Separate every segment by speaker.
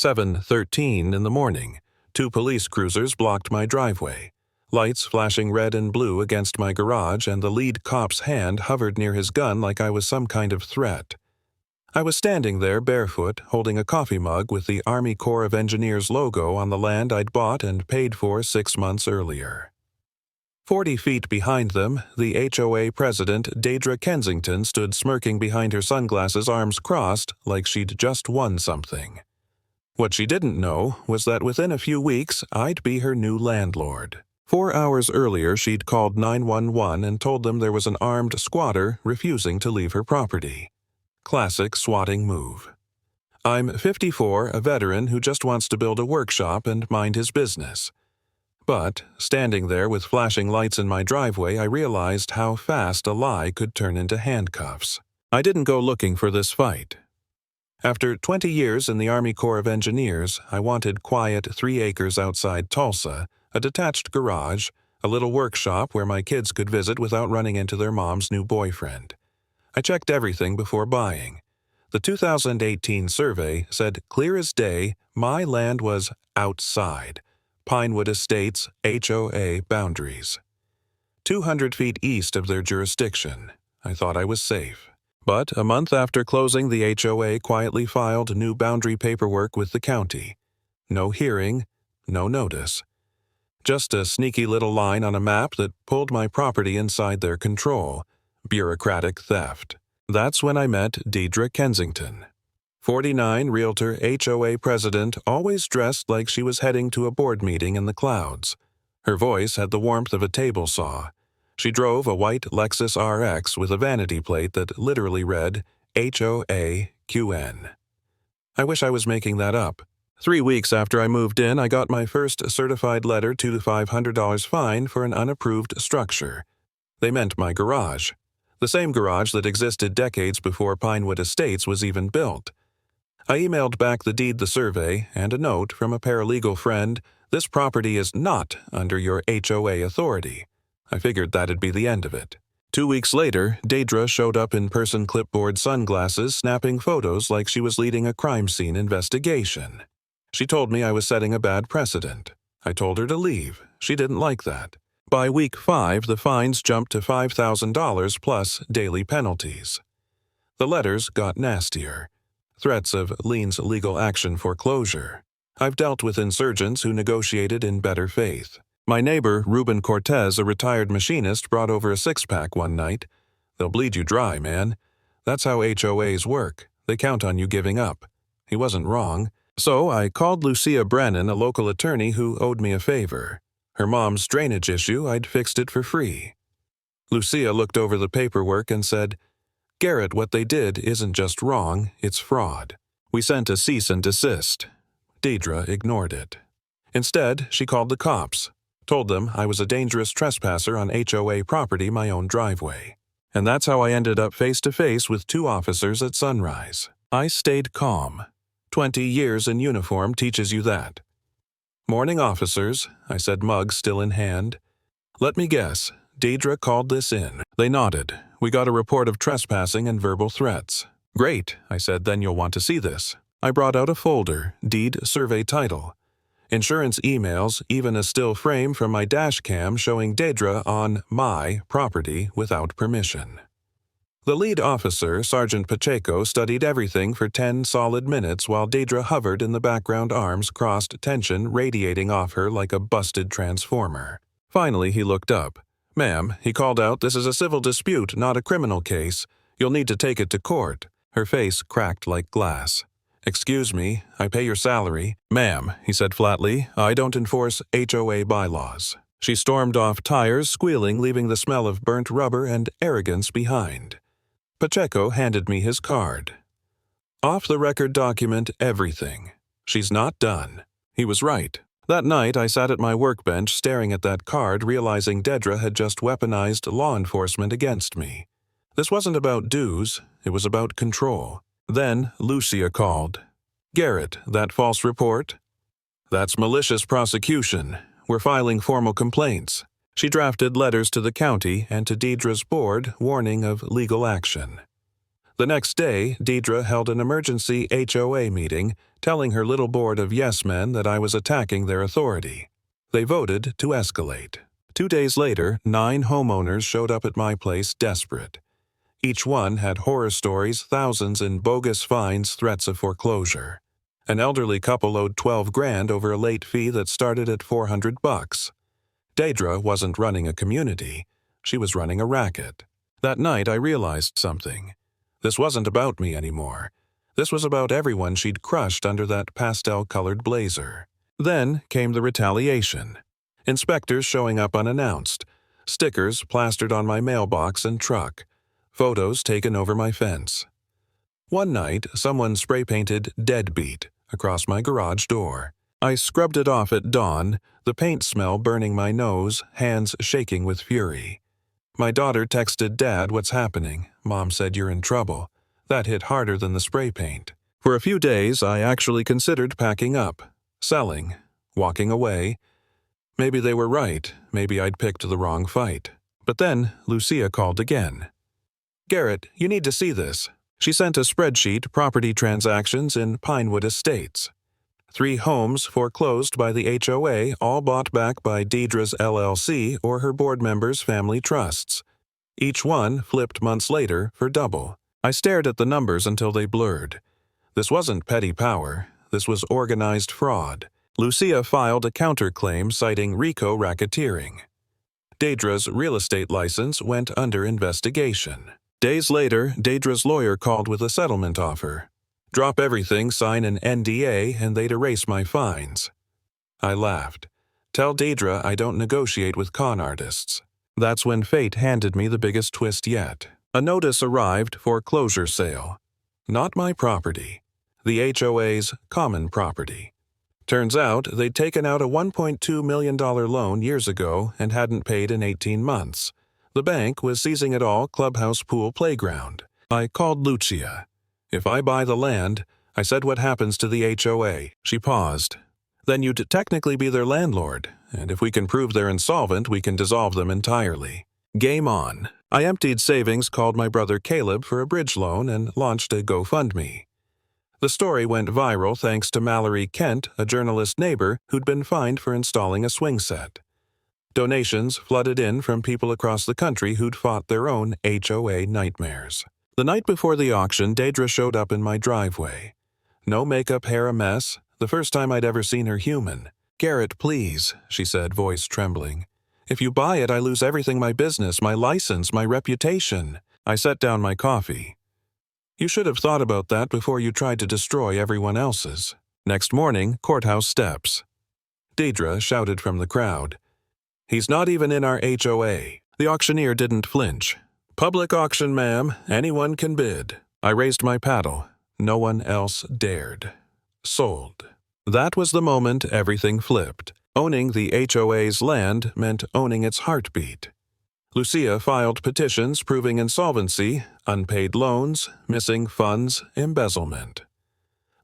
Speaker 1: 7:13 in the morning. 2 police cruisers blocked my driveway. Lights flashing red and blue against my garage, and the lead cop's hand hovered near his gun like I was some kind of threat. I was standing there barefoot, holding a coffee mug with the Army Corps of Engineers logo on the land I'd bought and paid for 6 months earlier. 40 feet behind them, the HOA president, Deidre Kensington, stood smirking behind her sunglasses, arms crossed, like she'd just won something. What she didn't know was that within a few weeks, I'd be her new landlord. 4 hours earlier, she'd called 911 and told them there was an armed squatter refusing to leave her property. Classic swatting move. I'm 54, a veteran who just wants to build a workshop and mind his business. But, standing there with flashing lights in my driveway, I realized how fast a lie could turn into handcuffs. I didn't go looking for this fight. After 20 years in the Army Corps of Engineers, I wanted quiet 3 acres outside Tulsa, a detached garage, a little workshop where my kids could visit without running into their mom's new boyfriend. I checked everything before buying. The 2018 survey said clear as day my land was outside Pinewood Estates HOA boundaries. 200 feet east of their jurisdiction. I thought I was safe. But a month after closing, the HOA quietly filed new boundary paperwork with the county. No hearing, no notice. Just a sneaky little line on a map that pulled my property inside their control. Bureaucratic theft. That's when I met Deidre Kensington. 49, realtor, HOA president, always dressed like she was heading to a board meeting in the clouds. Her voice had the warmth of a table saw. She drove a white Lexus RX with a vanity plate that literally read HOAQN. I wish I was making that up. 3 weeks after I moved in, I got my first certified letter to $500 fine for an unapproved structure. They meant my garage. The same garage that existed decades before Pinewood Estates was even built. I emailed back the deed, the survey, and a note from a paralegal friend, "This property is not under your HOA authority." I figured that'd be the end of it. 2 weeks later, Deidre showed up in person clipboard sunglasses, snapping photos like she was leading a crime scene investigation. She told me I was setting a bad precedent. I told her to leave. She didn't like that. By week 5, the fines jumped to $5,000 plus daily penalties. The letters got nastier. Threats of liens, legal action, foreclosure. I've dealt with insurgents who negotiated in better faith. My neighbor, Ruben Cortez, a retired machinist, brought over a 6-pack one night. They'll bleed you dry, man. That's how HOAs work. They count on you giving up. He wasn't wrong. So I called Lucia Brennan, a local attorney who owed me a favor. Her mom's drainage issue, I'd fixed it for free. Lucia looked over the paperwork and said, "Garrett, what they did isn't just wrong, it's fraud. We sent a cease and desist." Deidre ignored it. Instead, she called the cops, told them I was a dangerous trespasser on HOA property, my own driveway. And that's how I ended up face-to-face with 2 officers at sunrise. I stayed calm. 20 years in uniform teaches you that. "Morning, officers," I said, mug still in hand. "Let me guess, Deidre called this in." They nodded. "We got a report of trespassing and verbal threats." "Great," I said, "then you'll want to see this." I brought out a folder, deed survey title. Insurance emails, even a still frame from my dash cam showing Deidre on my property without permission. The lead officer, Sergeant Pacheco, studied everything for 10 solid minutes while Deidre hovered in the background, arms crossed, tension radiating off her like a busted transformer. Finally, he looked up. "Ma'am," he called out, "this is a civil dispute, not a criminal case. You'll need to take it to court." Her face cracked like glass. "Excuse me, I pay your salary." "Ma'am," he said flatly, "I don't enforce HOA bylaws." She stormed off, tires squealing, leaving the smell of burnt rubber and arrogance behind. Pacheco handed me his card. Off-the-record document everything. She's not done. He was right. That night, I sat at my workbench staring at that card, realizing Deidre had just weaponized law enforcement against me. This wasn't about dues, it was about control. Then Lucia called. "Garrett, that false report?" "That's malicious prosecution. We're filing formal complaints." She drafted letters to the county and to Deidre's board warning of legal action. The next day, Deidre held an emergency HOA meeting, telling her little board of yes-men that I was attacking their authority. They voted to escalate. 2 days later, 9 homeowners showed up at my place desperate. Each one had horror stories, thousands in bogus fines, threats of foreclosure. An elderly couple owed $12,000 over a late fee that started at $400. Deidre wasn't running a community. She was running a racket. That night, I realized something. This wasn't about me anymore. This was about everyone she'd crushed under that pastel-colored blazer. Then came the retaliation. Inspectors showing up unannounced. Stickers plastered on my mailbox and truck. Photos taken over my fence. One night, someone spray-painted "deadbeat" across my garage door. I scrubbed it off at dawn, the paint smell burning my nose, hands shaking with fury. My daughter texted Dad, "What's happening?" Mom said, "You're in trouble." That hit harder than the spray paint. For a few days, I actually considered packing up, selling, walking away. Maybe they were right. Maybe I'd picked the wrong fight. But then, Lucia called again. "Garrett, you need to see this." She sent a spreadsheet, property transactions in Pinewood Estates. 3 homes foreclosed by the HOA, all bought back by Deidre's LLC or her board members' family trusts. Each one flipped months later for double. I stared at the numbers until they blurred. This wasn't petty power. This was organized fraud. Lucia filed a counterclaim citing RICO racketeering. Deidre's real estate license went under investigation. Days later, Deidre's lawyer called with a settlement offer. Drop everything, sign an NDA, and they'd erase my fines. I laughed. Tell Deidre I don't negotiate with con artists. That's when fate handed me the biggest twist yet. A notice arrived for closure sale. Not my property. The HOA's common property. Turns out they'd taken out a $1.2 million loan years ago and hadn't paid in 18 months. The bank was seizing it all, clubhouse, pool, playground. I called Lucia. "If I buy the land," I said, "what happens to the HOA?" She paused. "Then you'd technically be their landlord, and if we can prove they're insolvent, we can dissolve them entirely." Game on. I emptied savings, called my brother Caleb for a bridge loan, and launched a GoFundMe. The story went viral thanks to Mallory Kent, a journalist neighbor who'd been fined for installing a swing set. Donations flooded in from people across the country who'd fought their own HOA nightmares. The night before the auction, Deidre showed up in my driveway. No makeup, hair a mess, the first time I'd ever seen her human. "Garrett, please," she said, voice trembling. "If you buy it, I lose everything, my business, my license, my reputation." I set down my coffee. "You should have thought about that before you tried to destroy everyone else's." Next morning, courthouse steps. Deidre shouted from the crowd. "He's not even in our HOA." The auctioneer didn't flinch. "Public auction, ma'am. Anyone can bid." I raised my paddle. No one else dared. Sold. That was the moment everything flipped. Owning the HOA's land meant owning its heartbeat. Lucia filed petitions proving insolvency, unpaid loans, missing funds, embezzlement.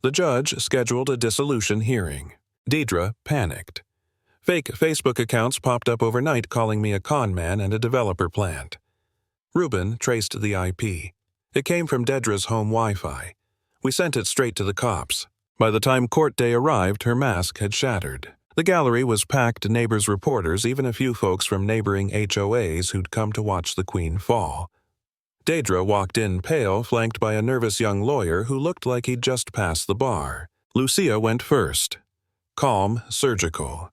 Speaker 1: The judge scheduled a dissolution hearing. Deidre panicked. Fake Facebook accounts popped up overnight calling me a con man and a developer plant. Ruben traced the IP. It came from Deidre's home Wi-Fi. We sent it straight to the cops. By the time court day arrived, her mask had shattered. The gallery was packed, neighbors, reporters, even a few folks from neighboring HOAs who'd come to watch the queen fall. Deidre walked in pale, flanked by a nervous young lawyer who looked like he'd just passed the bar. Lucia went first. Calm, surgical.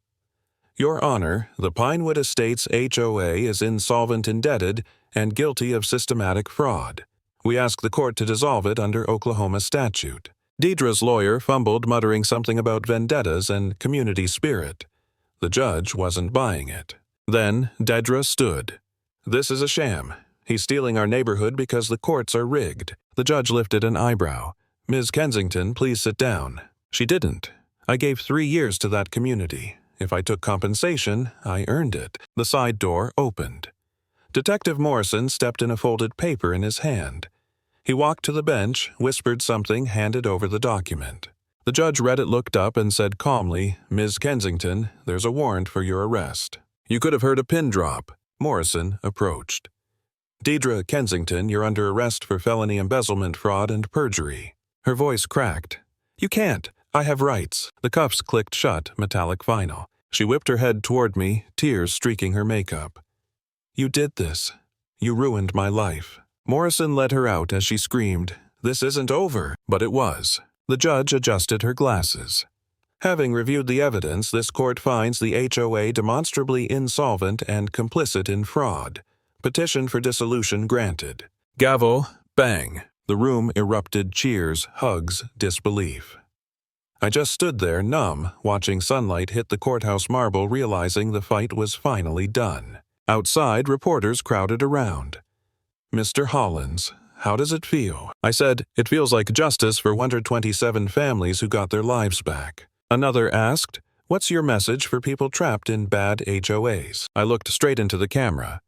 Speaker 1: "Your Honor, the Pinewood Estates HOA is insolvent, indebted, and guilty of systematic fraud. We ask the court to dissolve it under Oklahoma statute." Deidre's lawyer fumbled, muttering something about vendettas and community spirit. The judge wasn't buying it. Then Deidre stood. "This is a sham. He's stealing our neighborhood because the courts are rigged." The judge lifted an eyebrow. "Ms. Kensington, please sit down." She didn't. I gave 3 years to that community. If I took compensation, I earned it. The side door opened. Detective Morrison stepped in, a folded paper in his hand. He walked to the bench, whispered something, handed over the document. The judge read it, looked up, and said calmly, "Ms. Kensington, there's a warrant for your arrest." You could have heard a pin drop. Morrison approached. Deidre Kensington, you're under arrest for felony embezzlement, fraud, and perjury. Her voice cracked. You can't. I have rights. The cuffs clicked shut, metallic vinyl. She whipped her head toward me, tears streaking her makeup. You did this. You ruined my life. Morrison led her out as she screamed, This isn't over, but it was. The judge adjusted her glasses. Having reviewed the evidence, this court finds the HOA demonstrably insolvent and complicit in fraud. Petition for dissolution granted. Gavel, bang. The room erupted cheers, hugs, disbelief. I just stood there, numb, watching sunlight hit the courthouse marble, realizing the fight was finally done. Outside, reporters crowded around. Mr. Hollins, how does it feel? I said, It feels like justice for 127 families who got their lives back. Another asked, What's your message for people trapped in bad HOAs? I looked straight into the camera.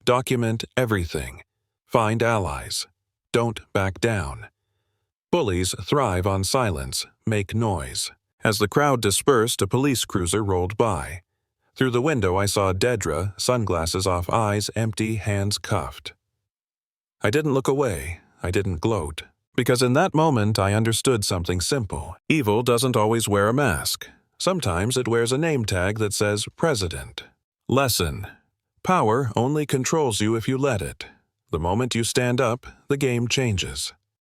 Speaker 1: Document everything. Find allies. Don't back down. Bullies thrive on silence, make noise. As the crowd dispersed, a police cruiser rolled by. Through the window I saw Deidre, sunglasses off eyes empty, hands cuffed. I didn't look away. I didn't gloat. Because in that moment I understood something simple. Evil doesn't always wear a mask. Sometimes it wears a name tag that says President. Lesson. Power only controls you if you let it. The moment you stand up, the game changes.